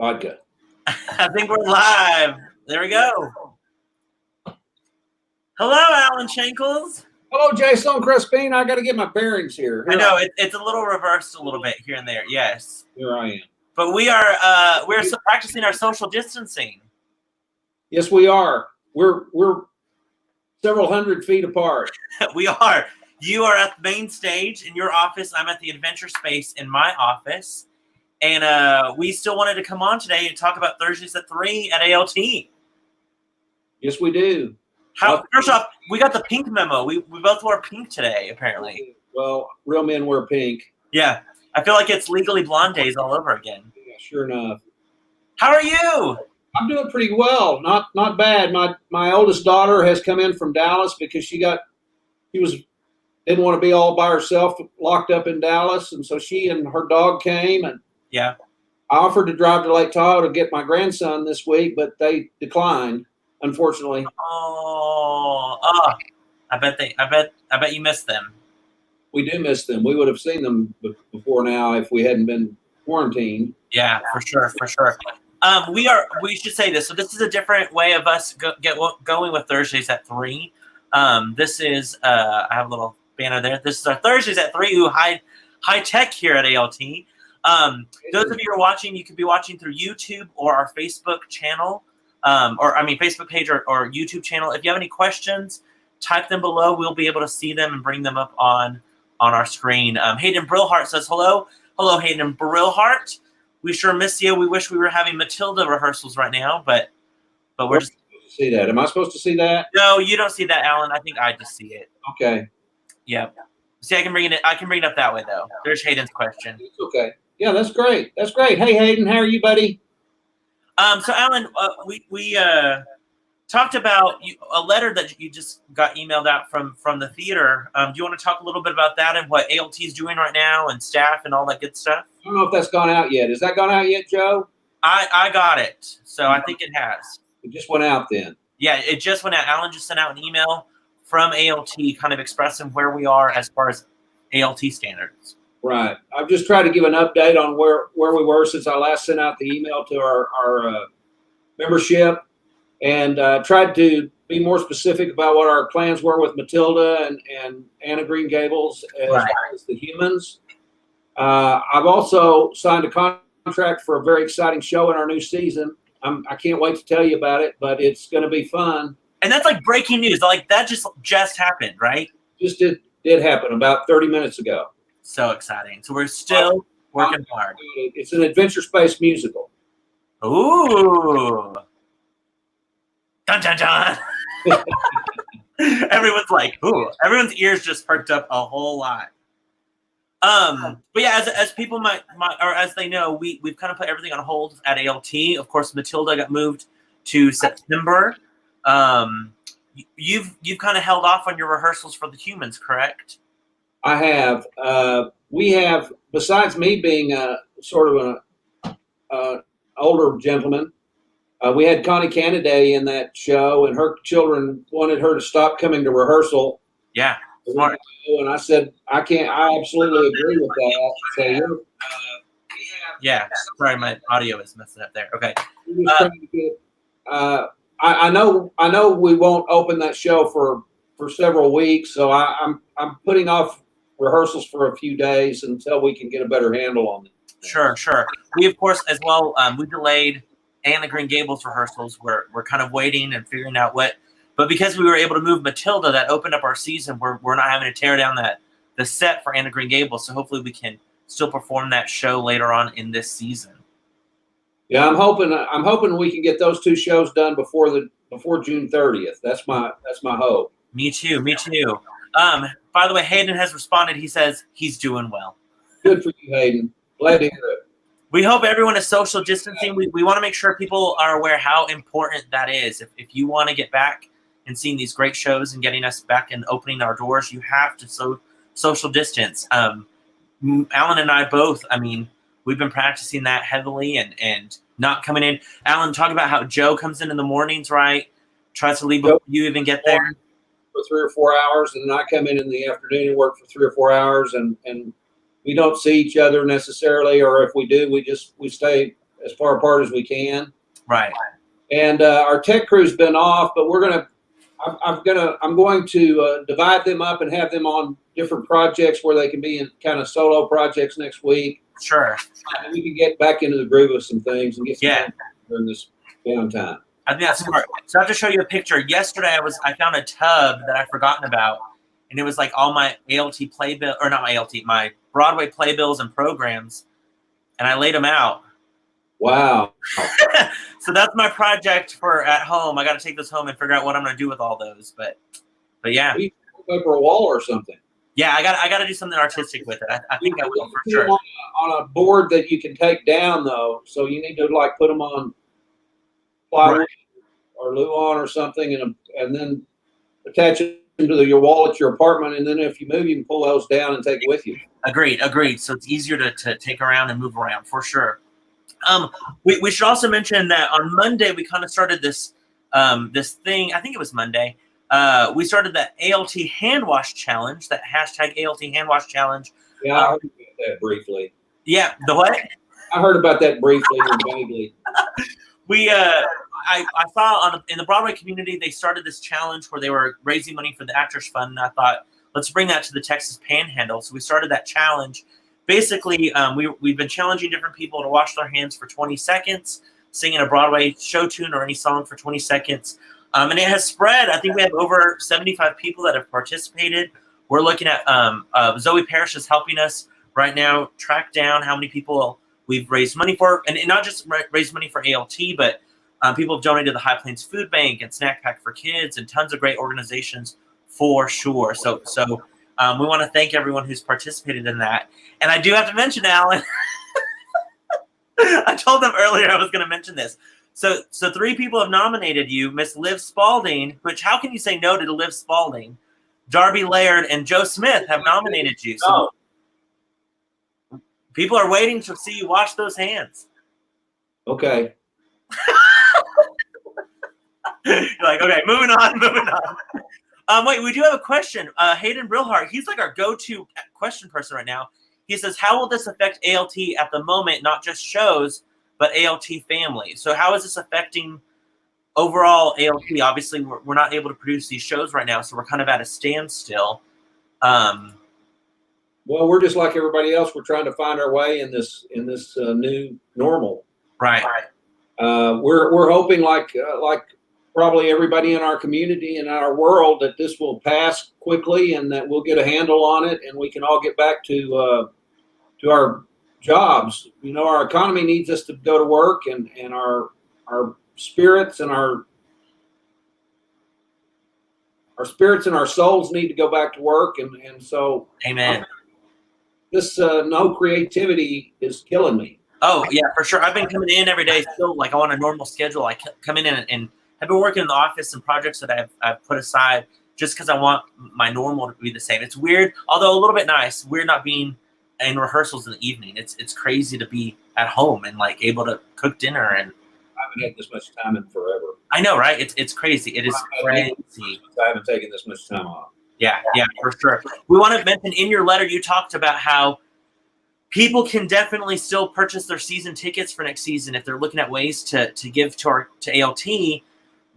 Vodka. I think we're live. There we go. Hello, Alan Shankles. Hello, Jason Crespin. I got to get my bearings here. I know it's a little reversed a little bit here and there. Yes. Here I am. But we're practicing our social distancing. Yes, we are. We're several hundred feet apart. We are. You are at the main stage in your office. I'm at the adventure space in my office. And we still wanted to come on today and talk about Thursdays at 3 at ALT. Yes, we do. First off, we got the pink memo. We both wore pink today, apparently. Well, real men wear pink. Yeah. I feel like it's Legally Blonde days all over again. Yeah, sure enough. How are you? I'm doing pretty well. Not bad. My oldest daughter has come in from Dallas because didn't want to be all by herself, locked up in Dallas, and so she and her dog came, and yeah, I offered to drive to Lake Tahoe to get my grandson this week, but they declined, unfortunately. Oh, I bet you missed them. We do miss them. We would have seen them before now if we hadn't been quarantined. Yeah, for sure. We should say this. So this is a different way of us going with Thursdays at 3. This is I have a little banner there. This is our Thursdays at 3. Ooh, high tech here at ALT. Those of you who are watching, you could be watching through YouTube or our Facebook channel, Facebook page or YouTube channel. If you have any questions, type them below. We'll be able to see them and bring them up on our screen. Hayden Brillhart says hello. Hello, Hayden Brillhart. We sure miss you. We wish we were having Matilda rehearsals right now, but we're just supposed to see that. Am I supposed to see that? No, you don't see that, Alan. I think I just see it. Okay. Yep. See, I can bring it up that way though. There's Hayden's question. It's okay. Yeah, that's great. That's great. Hey, Hayden, how are you, buddy? So Alan, we talked about a letter that you just got emailed out from the theater. Do you want to talk a little bit about that and what ALT is doing right now and staff and all that good stuff? I don't know if that's gone out yet. Has that gone out yet, Joe? I got it. So I think it has. It just went out then. Yeah, it just went out. Alan just sent out an email from ALT kind of expressing where we are as far as ALT standards. Right. I've just tried to give an update on where we were since I last sent out the email to our membership, and tried to be more specific about what our plans were with Matilda and Anna Green Gables as well as the humans. I've also signed a contract for a very exciting show in our new season. I can't wait to tell you about it, but it's going to be fun. And that's like breaking news. Like that just happened, right? Just did happen about 30 minutes ago. So exciting. So we're still working hard. It's an adventure space musical. Ooh. Dun, dun, dun. Everyone's like, ooh. Everyone's ears just perked up a whole lot. But yeah, as people might or as they know, we've kind of put everything on hold at ALT. Of course, Matilda got moved to September. You've kind of held off on your rehearsals for the humans, correct? I have. We have, besides me being sort of an older gentleman, we had Connie Canaday in that show, and her children wanted her to stop coming to rehearsal. Yeah, smart. And I said, I absolutely agree with that. So yeah, sorry, my audio is messing up there. Okay. I know we won't open that show for several weeks, so I'm putting off rehearsals for a few days until we can get a better handle on it. Sure. We, of course, as well, we delayed Anna Green Gables rehearsals. We're kind of waiting and figuring out but because we were able to move Matilda, that opened up our season. We're not having to tear down the set for Anna Green Gables, so hopefully we can still perform that show later on in this season. Yeah, I'm hoping we can get those two shows done before June 30th. That's my hope. Me too. By the way, Hayden has responded. He says he's doing well. Good for you, Hayden. Glad to hear it. We hope everyone is social distancing. We want to make sure people are aware how important that is. If you want to get back and seeing these great shows and getting us back and opening our doors, you have to social distance. Alan and I both, we've been practicing that heavily and not coming in. Alan, talk about how Joe comes in the mornings, right? Tries to leave before you even get there. For 3 or 4 hours, and then I come in the afternoon and work for 3 or 4 hours, and we don't see each other necessarily, or if we do, we stay as far apart as we can. Right. And our tech crew's been off, but I'm going to divide them up and have them on different projects where they can be in kind of solo projects next week. Sure. And we can get back into the groove of some things and get some Yeah. during this downtime. I think that's smart. So I have to show you a picture. Yesterday, I found a tub that I'd forgotten about, and it was like all my ALT playbill, or not my ALT, my Broadway playbills and programs, and I laid them out. Wow. So that's my project for at home. I got to take this home and figure out what I'm going to do with all those. But yeah. You can over a wall or something. Yeah, I got to do something artistic with it. I think I will for Put sure. them on a board that you can take down though, so you need to like put them on plywood or Luan or something, and then attach it to your wall at your apartment, and then if you move, you can pull those down and take it with you. Agreed. So it's easier to take around and move around for sure. We should also mention that on Monday we kind of started this this thing. I think it was Monday. We started the ALT hand wash challenge. That hashtag ALT hand wash challenge. Yeah, I heard about that briefly. Yeah, the what? I heard about that briefly or vaguely. I saw in the Broadway community they started this challenge where they were raising money for the Actors Fund, and I thought, let's bring that to the Texas Panhandle. So we started that challenge. Basically, we've been challenging different people to wash their hands for 20 seconds, singing a Broadway show tune or any song for 20 seconds. And it has spread. I think we have over 75 people that have participated. We're looking at Zoe Parrish is helping us right now track down how many people we've raised money for, and not just raised money for ALT, but people have donated to the High Plains Food Bank and Snack Pack for Kids and tons of great organizations for sure. So we want to thank everyone who's participated in that. And I do have to mention, Alan, I told them earlier I was going to mention this. So 3 people have nominated you, Miss Liv Spalding, which how can you say no to Liv Spalding? Darby Laird and Joe Smith have nominated you. So people are waiting to see you wash those hands. Okay. You're like, okay, moving on. Wait, we do have a question. Hayden Brilhart, he's like our go-to question person right now. He says, how will this affect ALT at the moment, not just shows, but ALT family? So how is this affecting overall ALT? Obviously, we're not able to produce these shows right now, so we're kind of at a standstill. Well, we're just like everybody else. We're trying to find our way in this new normal. Right. We're hoping like probably everybody in our community and our world that this will pass quickly and that we'll get a handle on it and we can all get back to our jobs. You know, our economy needs us to go to work, and our spirits and our spirits and our souls need to go back to work, and so amen. This no creativity is killing me. Oh yeah, for sure. I've been coming in every day still like on a normal schedule. I come in and I've been working in the office and projects that I've put aside just because I want my normal to be the same. It's weird, although a little bit nice. We're not being in rehearsals in the evening. It's crazy to be at home and like able to cook dinner, and I haven't had this much time in forever. I know, right? It's crazy. It is crazy. I haven't taken this much time off. Yeah, for sure. We want to mention in your letter you talked about how people can definitely still purchase their season tickets for next season if they're looking at ways to give to ALT.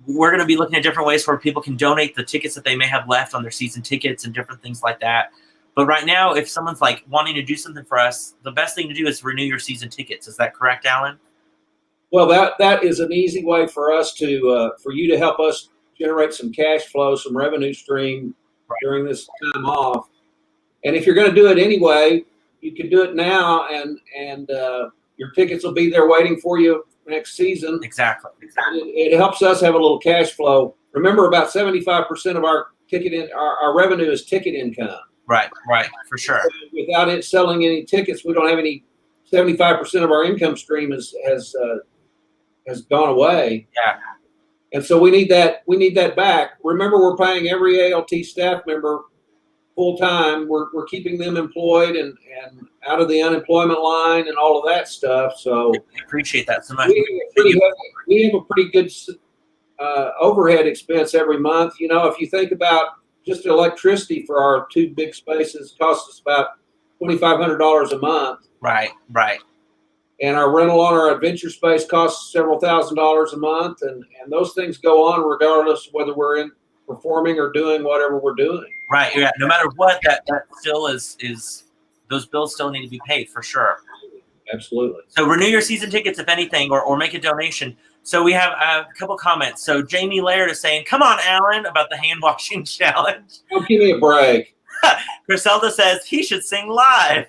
We're going to be looking at different ways where people can donate the tickets that they may have left on their season tickets and different things like that. But right now, if someone's like wanting to do something for us, the best thing to do is renew your season tickets. Is that correct, Alan? Well, that is an easy way for us to for you to help us generate some cash flow, some revenue stream during this time off. And if you're going to do it anyway, you can do it now, and your tickets will be there waiting for you next season. Exactly. It helps us have a little cash flow. Remember, about 75% of our our revenue is ticket income. Right, for sure. So without it selling any tickets, we don't have any. 75% of our income stream has gone away. Yeah. And so we need that back. Remember, we're paying every ALT staff member full time. We're keeping them employed and out of the unemployment line and all of that stuff. So I appreciate that so much. We have a pretty good overhead expense every month. You know, if you think about just electricity for our 2 big spaces, costs us about $2,500 a month. Right. And our rental on our adventure space costs several $1,000s a month, and those things go on regardless of whether we're in performing or doing whatever we're doing. Right. Yeah. No matter what, that still is those bills still need to be paid for sure. Absolutely. So renew your season tickets if anything, or make a donation. So we have a couple comments. So Jamie Laird is saying, "Come on, Alan," about the hand washing challenge. Oh, give me a break. Griselda says he should sing live.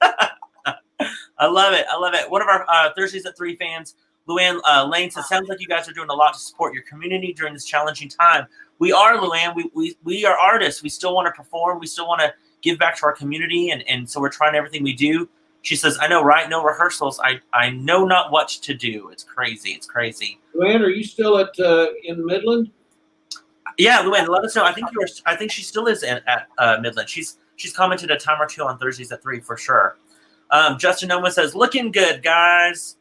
I love it. I love it. One of our Thursdays at 3 fans, Luann Lane, says, "Sounds like you guys are doing a lot to support your community during this challenging time." We are, Luann. We are artists. We still want to perform. We still want to give back to our community, and so we're trying everything we do. She says, "I know, right? No rehearsals. I know not what to do. It's crazy. It's crazy." Luann, are you still at in Midland? Yeah, Luann, let us know. I think she still is at Midland. She's commented a time or two on Thursdays at 3 for sure. Justin Noma says, "Looking good, guys."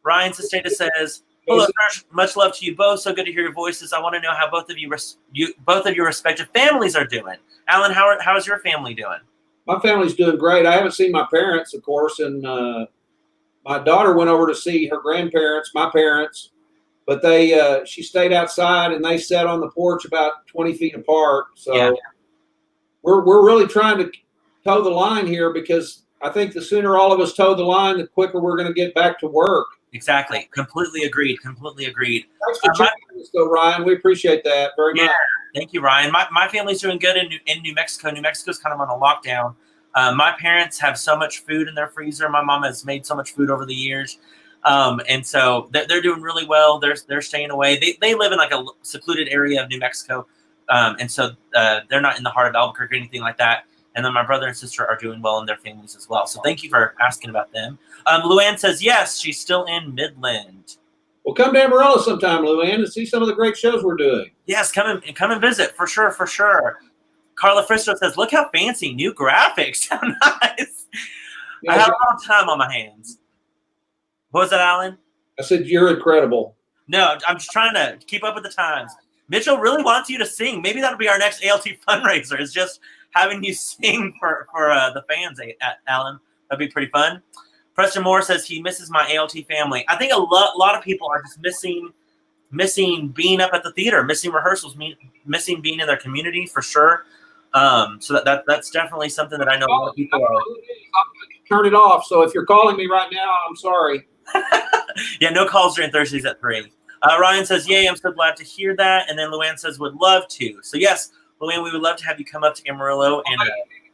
Ryan Sesteta says, "Hello, Serge. Much love to you both. So good to hear your voices. I want to know how both of your respective families are doing." Alan, how's your family doing? My family's doing great. I haven't seen my parents, of course, and my daughter went over to see her grandparents, my parents, but she stayed outside and they sat on the porch about 20 feet apart. So yeah. We're really trying to toe the line here, because I think the sooner all of us toe the line, the quicker we're going to get back to work. Exactly. Completely agreed. Thanks for checking us, though, Ryan. We appreciate that very much. Thank you, Ryan. My family's doing good in New Mexico. New Mexico's kind of on a lockdown. My parents have so much food in their freezer. My mom has made so much food over the years. And so they're doing really well. They're staying away. They live in like a secluded area of New Mexico. And so they're not in the heart of Albuquerque or anything like that. And then my brother and sister are doing well in their families as well. So thank you for asking about them. Luann says, yes, she's still in Midland. Well, come to Amarillo sometime, Luann, and see some of the great shows we're doing. Yes, come and visit for sure. Carla Fristo says, "Look how fancy, new graphics. How nice." Yeah, I have a lot of time on my hands. What was that, Alan? I said, you're incredible. No, I'm just trying to keep up with the times. Mitchell really wants you to sing. Maybe that'll be our next ALT fundraiser, is just having you sing for the fans, Alan. That'd be pretty fun. Preston Moore says he misses my ALT family. I think a lot of people are just missing being up at the theater, missing rehearsals, missing being in their community for sure. So that's definitely something that I know a lot of people are. Turn it off. So if you're calling me right now, I'm sorry. Yeah, no calls during Thursdays at 3. Ryan says, "Yay, I'm so glad to hear that." And then Luann says, "Would love to." So yes, Luann, we would love to have you come up to Amarillo. And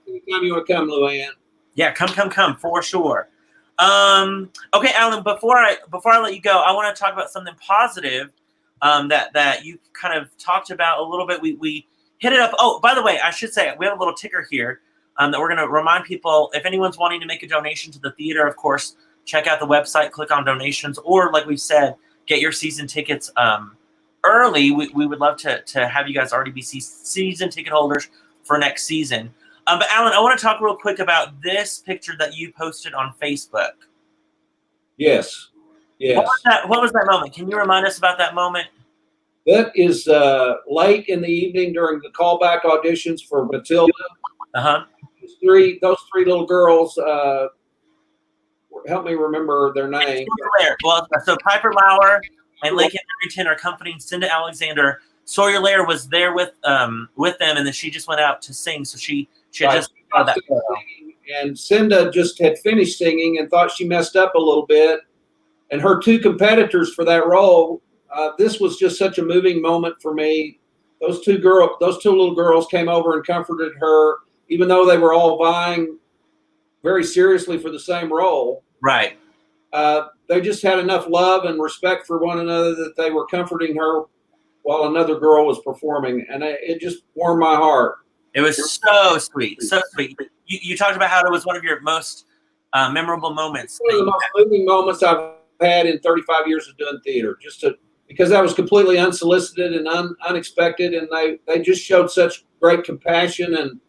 anytime you want to come, Luann. Yeah, come for sure. Okay, Alan, before I let you go, I want to talk about something positive that you kind of talked about a little bit. We hit it up. Oh, by the way, I should say we have a little ticker here that we're going to remind people, if anyone's wanting to make a donation to the theater, of course, check out the website, click on donations, or like we said, get your season tickets early. We would love to have you guys already be season ticket holders for next season. But Alan, I want to talk real quick about this picture that you posted on Facebook. Yes. What was that moment? Can you remind us about that moment? That is late in the evening during the callback auditions for Matilda. Those three little girls. Help me remember their names. Well, so Piper Lauer and Lakin Harrington are accompanying Cinda Alexander. Sawyer Lair was there with them, and then she just went out to sing. So she had just that photo. And Cinda just had finished singing and thought she messed up a little bit. And her two competitors for that role, this was just such a moving moment for me. Those two little girls came over and comforted her, even though they were all vying very seriously for the same role. Right. They just had enough love and respect for one another that they were comforting her while another girl was performing, and it just warmed my heart. It was so sweet, so sweet. You talked about how it was one of your most memorable moments. One of the most moving moments I've had in 35 years of doing theater, because that was completely unsolicited and unexpected, and they just showed such great compassion and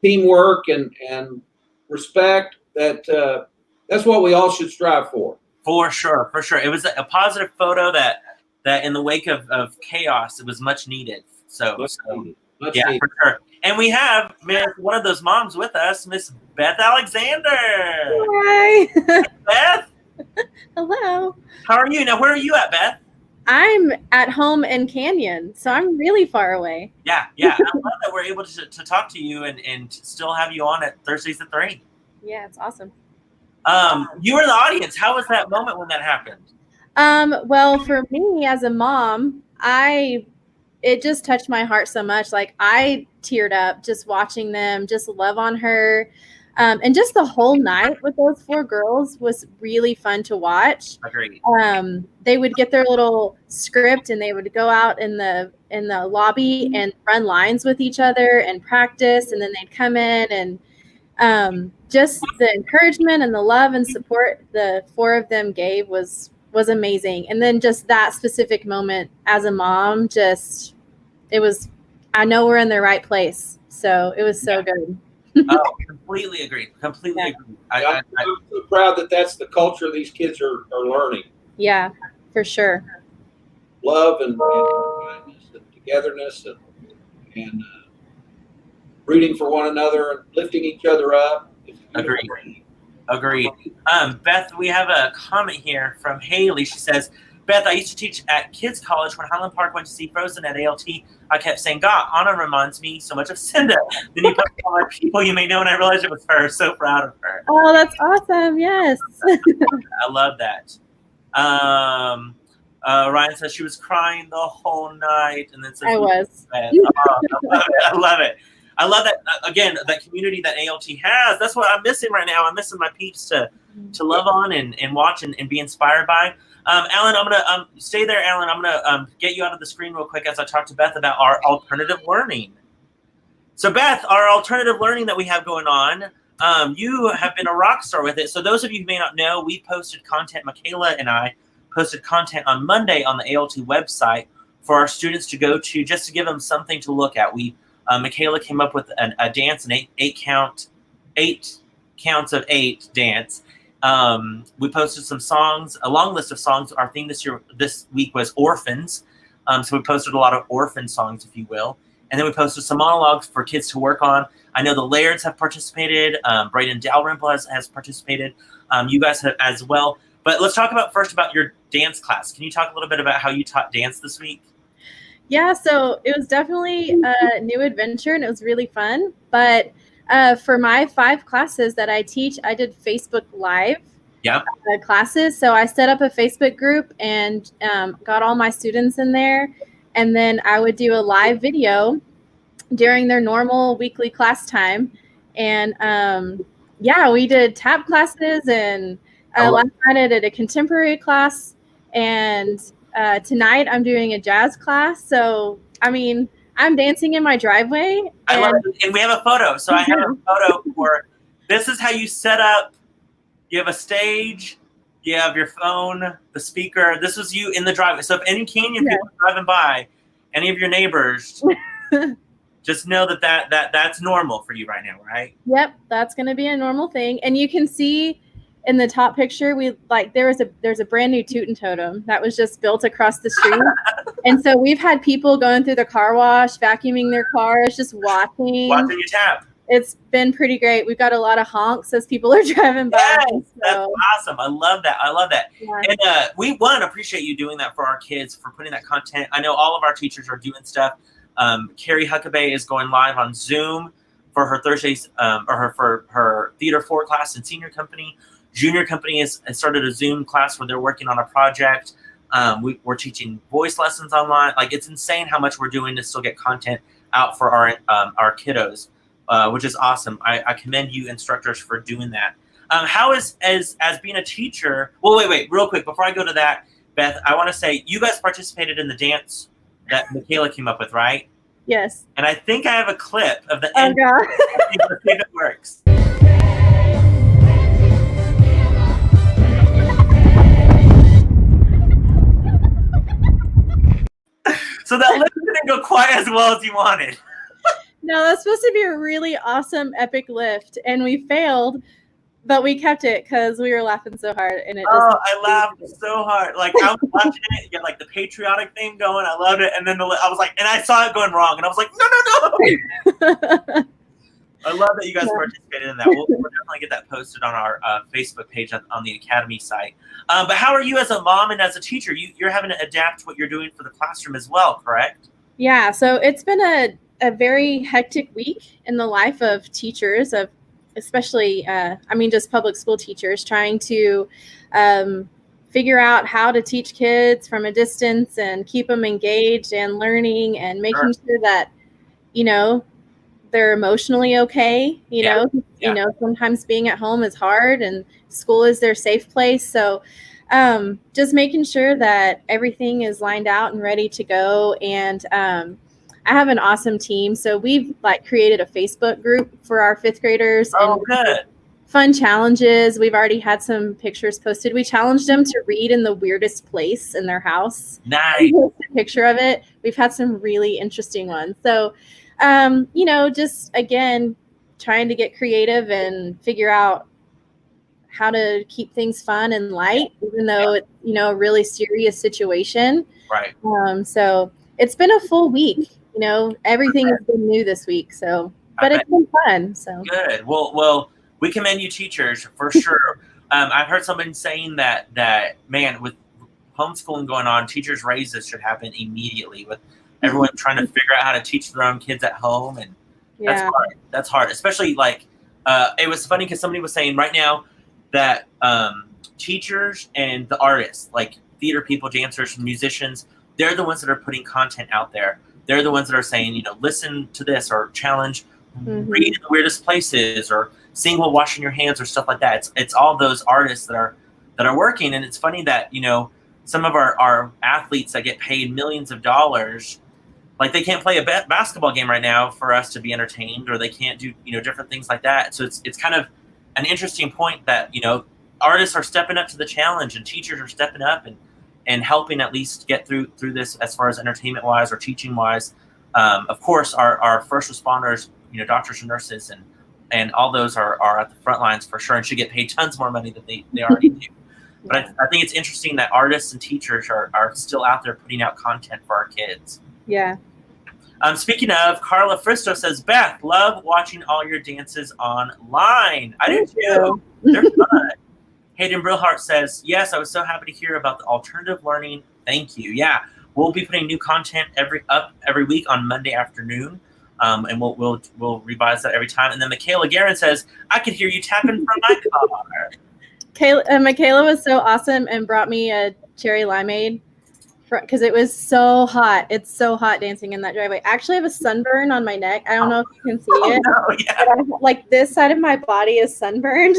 teamwork and respect that that's what we all should strive for. For sure. It was a positive photo that in the wake of chaos, it was much needed. Much needed. For sure. And we have one of those moms with us, Miss Beth Alexander. Hi. Beth, How are you? Now, where are you at, Beth? I'm at home in Canyon, so I'm really far away. Yeah. I love that we're able to talk to you and still have you on at Thursdays at 3. Yeah, it's awesome. You were in the audience. How was that moment when that happened? Well, for me as a mom, it just touched my heart so much. Like, I teared up just watching them just love on her. And just the whole night with those 4 girls was really fun to watch. Agreed. They would get their little script and they would go out in the lobby and run lines with each other and practice. And then they'd come in and just the encouragement and the love and support the 4 of them gave was amazing. And then just that specific moment as a mom, I know we're in the right place. So it was so good. Oh, completely agreed. Agree. I'm so proud that that's the culture these kids are learning. Yeah, for sure. Love and kindness and togetherness and rooting for one another and lifting each other up. Agreed. Beth, we have a comment here from Haley. She says, Beth, I used to teach at Kids College. When Highland Park went to see Frozen at ALT, I kept saying, God, Anna reminds me so much of Cinda. Then you put all our people you may know, and I realized it was her. So proud of her. Oh, that's awesome. Yes. I love that. Ryan says she was crying the whole night. And then says, I was. I love it. I love that, again, that community that ALT has. That's what I'm missing right now. I'm missing my peeps to love on and watch and be inspired by. Alan, I'm going to stay there, Alan. I'm going to get you out of the screen real quick as I talk to Beth about our alternative learning. So, Beth, our alternative learning that we have going on, you have been a rock star with it. So those of you who may not know, we posted content, Michaela and I posted content on Monday on the ALT website for our students to go to just to give them something to look at. Michaela came up with a dance, an eight counts of 8 dance. We posted some songs, a long list of songs. Our theme this week was orphans. So we posted a lot of orphan songs, if you will. And then we posted some monologues for kids to work on. I know the Lairds have participated. Braden Dalrymple has participated. You guys have as well. But let's talk first about your dance class. Can you talk a little bit about how you taught dance this week? Yeah, so it was definitely a new adventure and it was really fun. But for my 5 classes that I teach, I did Facebook Live classes. So I set up a Facebook group and got all my students in there. And then I would do a live video during their normal weekly class time. And we did tap classes and last night I did a contemporary class. And tonight I'm doing a jazz class. So, I mean, I'm dancing in my driveway. I love it. And we have a photo. So I have a photo for this is how you set up. You have a stage. You have your phone, the speaker. This was you in the driveway. So if any Canyon people are driving by, any of your neighbors, just know that's normal for you right now, right? Yep, that's going to be a normal thing. And you can see in the top picture, there's a brand new Tootin' Totem that was just built across the street. And so we've had people going through the car wash, vacuuming their cars, just watching you tap. It's been pretty great. We've got a lot of honks as people are driving by. Yes, that's awesome. I love that. Yeah. And we appreciate you doing that for our kids, for putting that content. I know all of our teachers are doing stuff. Carrie Huckabee is going live on Zoom for her Thursdays, for her Theater 4 class in senior company. Junior company has started a Zoom class where they're working on a project. We're teaching voice lessons online. Like, it's insane how much we're doing to still get content out for our kiddos, which is awesome. I commend you instructors for doing that. How is as being a teacher? Well, wait, real quick before I go to that, Beth, I want to say you guys participated in the dance that Michaela came up with, right? Yes. And I think I have a clip of the end. God. Let's see if it works. So that lip didn't go quite as well as you wanted. No, that's supposed to be a really awesome, epic lift, and we failed, but we kept it because we were laughing so hard. And I laughed so hard. Like, I was watching it, you get like the patriotic thing going. I loved it, and then I was like, and I saw it going wrong, and I was like, no. I love that you guys participated in that. We'll definitely get that posted on our Facebook page on the Academy site. But how are you as a mom and as a teacher? You're having to adapt what you're doing for the classroom as well, correct? Yeah, so it's been a very hectic week in the life of teachers, of especially, just public school teachers, trying to figure out how to teach kids from a distance and keep them engaged and learning and making sure that, they're emotionally okay. Sometimes being at home is hard and school is their safe place. So just making sure that everything is lined out and ready to go. And I have an awesome team. So we've created a Facebook group for our fifth graders. Oh, good. Fun challenges. We've already had some pictures posted. We challenged them to read in the weirdest place in their house. Nice. A picture of it. We've had some really interesting ones. So, just again, trying to get creative and figure out how to keep things fun and light, even though it's, a really serious situation. Right. So it's been a full week. Everything has been new this week. So, but it's been fun. So good. Well, we commend you, teachers, for sure. I've heard someone saying that man, with homeschooling going on, teachers' raises should happen immediately. With everyone trying to figure out how to teach their own kids at home, and that's hard. Especially it was funny because somebody was saying right now that teachers and the artists, like theater people, dancers, musicians, they're the ones that are putting content out there. They're the ones that are saying, listen to this or challenge, read in the weirdest places or sing while washing your hands or stuff like that. It's all those artists that are working. And it's funny that, some of our athletes that get paid millions of dollars, like they can't play a basketball game right now for us to be entertained, or they can't do, different things like that. So it's kind of an interesting point that, artists are stepping up to the challenge and teachers are stepping up and helping at least get through this as far as entertainment wise or teaching wise. Of course, our first responders, doctors and nurses and all those are at the front lines for sure and should get paid tons more money than they already do. But I think it's interesting that artists and teachers are still out there putting out content for our kids. Yeah. Speaking of, Carla Fristo says, Beth, love watching all your dances online. I do too. They're fun. Hayden Brillhart says, yes, I was so happy to hear about the alternative learning. Thank you. Yeah, we'll be putting new content every week on Monday afternoon. And we'll revise that every time. And then Michaela Guerin says, I could hear you tapping from my car. Michaela was so awesome and brought me a cherry limeade because it was so hot. It's so hot dancing in that driveway. I actually have a sunburn on my neck. I don't know if you can see it. No, yeah. But this side of my body is sunburned.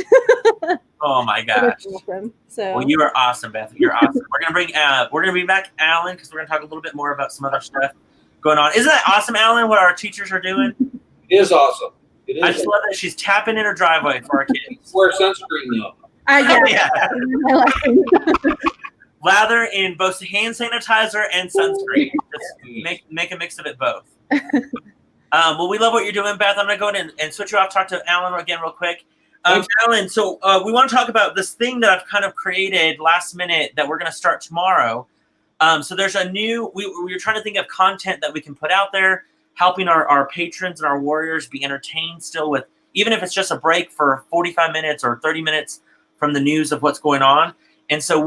Oh my gosh. Awesome. So. Well, you are awesome, Beth. You're awesome. We're gonna bring back Alan because we're gonna talk a little bit more about some other stuff going on. Isn't that awesome, Alan, what our teachers are doing? It is awesome. I just love that she's tapping in her driveway for our kids. Wear sunscreen though. Yeah. Lather in both hand sanitizer and sunscreen. Just make a mix of it both. Well, we love what you're doing, Beth. I'm going to go ahead and switch you off, talk to Alan again real quick. Alan, so we want to talk about this thing that I've kind of created last minute that we're going to start tomorrow. So there's we were trying to think of content that we can put out there, helping our patrons and our warriors be entertained still with, even if it's just a break for 45 minutes or 30 minutes from the news of what's going on. And so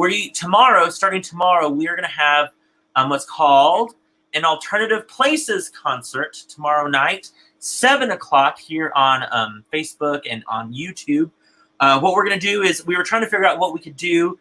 starting tomorrow, we are going to have what's called an Alternative Places concert tomorrow night, 7:00 here on Facebook and on YouTube. What we're going to do is we were trying to figure out what we could do.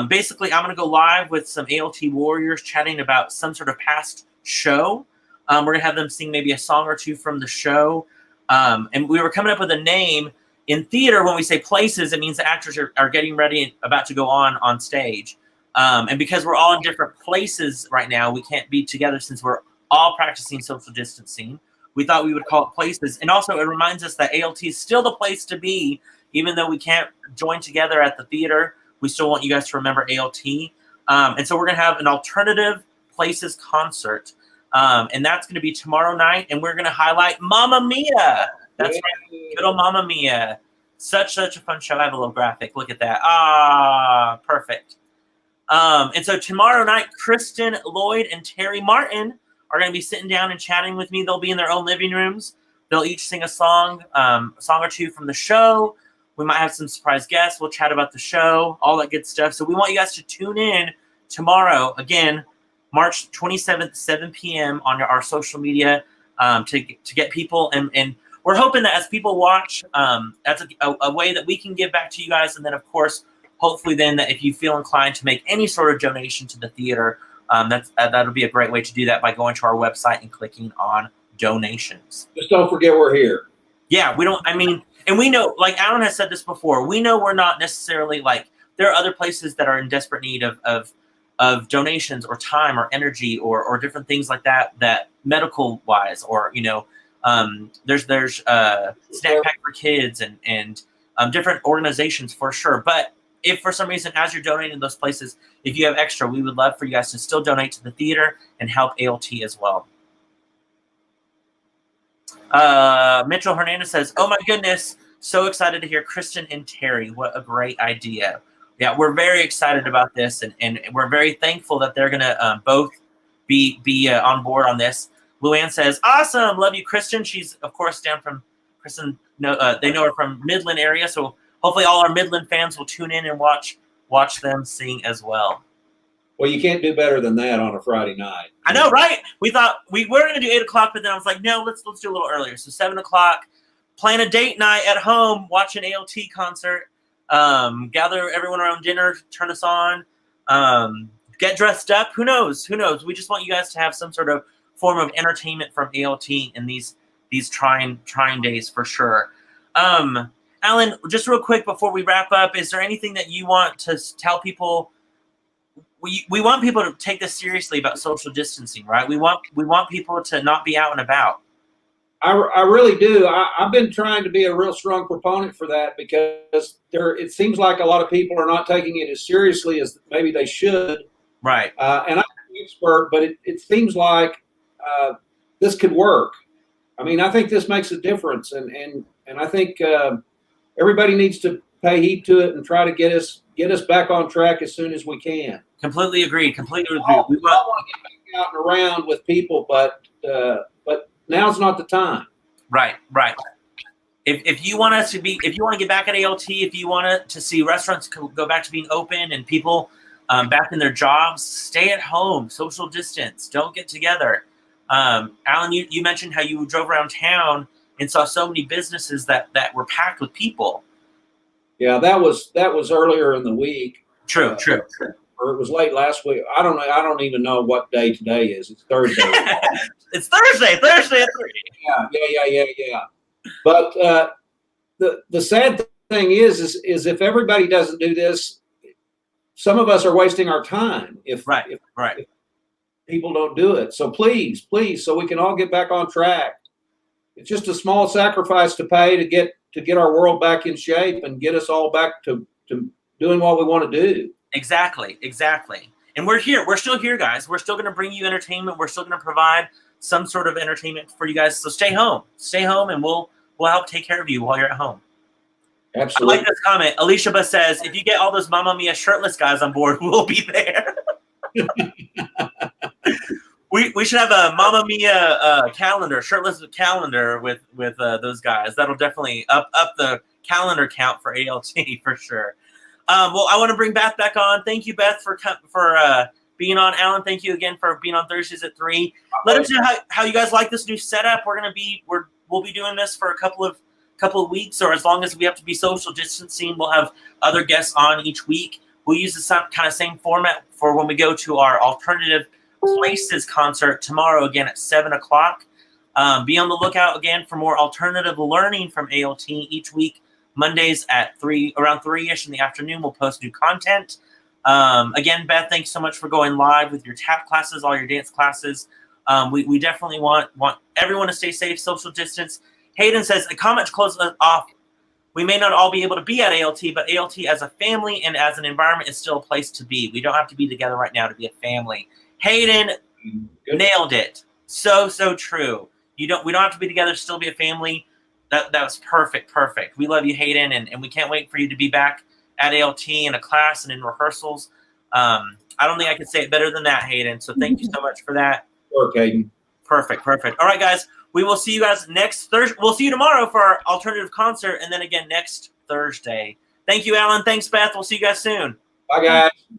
Basically, I'm going to go live with some ALT warriors chatting about some sort of past show. We're going to have them sing maybe a song or two from the show. And we were coming up with a name. In theater, when we say places, it means the actors are getting ready and about to go on stage. And because we're all in different places right now, we can't be together since we're all practicing social distancing. We thought we would call it places. And also it reminds us that ALT is still the place to be, even though we can't join together at the theater. We still want you guys to remember ALT. And so we're going to have an Alternative Places concert. And that's going to be tomorrow night. And we're going to highlight Mamma Mia. That's right. Good old Mamma Mia. Such a fun show. I have a little graphic. Look at that. Perfect. And so tomorrow night, Kristen Lloyd and Terry Martin are going to be sitting down and chatting with me. They'll be in their own living rooms They'll each sing a song or two from the show. We might have some surprise guests. We'll chat about the show, all that good stuff. So we want you guys to tune in tomorrow, again, March 27th, 7 p.m. on our social media to get people. And we're hoping that as people watch, that's a way that we can give back to you guys. And then, of course, hopefully then that if you feel inclined to make any sort of donation to the theater, that'll be a great way to do that by going to our website and clicking on donations. Just don't forget we're here. Yeah, and we know, like Alan has said this before, we know we're not necessarily there are other places that are in desperate need of donations or time or energy or different things like that medical wise, or, there's Snack Pack for Kids and different organizations for sure. But if for some reason, as you're donating to those places, if you have extra, we would love for you guys to still donate to the theater and help ALT as well. Mitchell Hernandez says, "Oh my goodness, so excited to hear Kristen and Terry. What a great idea." Yeah, we're very excited about this, and we're very thankful that they're going to both be on board on this. Luann says, "Awesome, love you, Kristen." She's, of course, down from Kristen. They know her from Midland area, so hopefully all our Midland fans will tune in and watch them sing as well. Well, you can't do better than that on a Friday night. I know, right? We thought we were going to do 8 o'clock, but then I was like, no, let's do a little earlier. So 7 o'clock, plan a date night at home, watch an ALT concert, gather everyone around dinner, turn us on, get dressed up. Who knows? We just want you guys to have some sort of form of entertainment from ALT in these trying days for sure. Alan, just real quick before we wrap up, is there anything that you want to tell people? We want people to take this seriously about social distancing, right? We want people to not be out and about. I really do. I've been trying to be a real strong proponent for that, because it seems like a lot of people are not taking it as seriously as maybe they should. Right. And I'm an expert, but it seems like this could work. I mean, I think this makes a difference, and I think everybody needs to pay heed to it and try to get us back on track as soon as we can. Completely agree. We want to get back out and around with people, but now's not the time. Right. If you want to get back at ALT, if you want to see restaurants go back to being open and people back in their jobs, stay at home, social distance, don't get together. Alan, you mentioned how you drove around town and saw so many businesses that were packed with people. Yeah, that was earlier in the week. True. Or it was late last week. I don't even know what day today is. It's Thursday. It's Thursday at 3. Yeah. But the sad thing is if everybody doesn't do this, some of us are wasting our time. If people don't do it. So please, so we can all get back on track. It's just a small sacrifice to pay to get our world back in shape and get us all back to doing what we want to do. Exactly. And we're here. We're still here, guys. We're still going to bring you entertainment. We're still going to provide some sort of entertainment for you guys. So stay home, and we'll help take care of you while you're at home. Absolutely. I like this comment. Alicia says, if you get all those Mamma Mia shirtless guys on board, we'll be there. We should have a Mamma Mia calendar, shirtless calendar with those guys. That'll definitely up the calendar count for ALT for sure. Well, I want to bring Beth back on. Thank you, Beth, for being on. Alan, thank you again for being on Thursdays at 3. Let us know how you guys like this new setup. We'll be doing this for a couple of weeks, or as long as we have to be social distancing. We'll have other guests on each week. We'll use the kind of same format for when we go to our Alternative Places concert tomorrow, again at 7 o'clock. Be on the lookout again for more alternative learning from ALT each week. Mondays at around 3-ish in the afternoon, we'll post new content. Again, Beth, thanks so much for going live with your tap classes, all your dance classes. We definitely want everyone to stay safe, social distance. Hayden says, a comment to close us off. We may not all be able to be at ALT, but ALT as a family and as an environment is still a place to be. We don't have to be together right now to be a family. Hayden nailed it. So true. We don't have to be together to still be a family. That was perfect. We love you, Hayden, and we can't wait for you to be back at ALT in a class and in rehearsals. I don't think I could say it better than that, Hayden. So thank you so much for that. Work, Hayden. Perfect. All right, guys. We will see you guys next Thursday. We'll see you tomorrow for our alternative concert, and then again next Thursday. Thank you, Alan. Thanks, Beth. We'll see you guys soon. Bye, guys.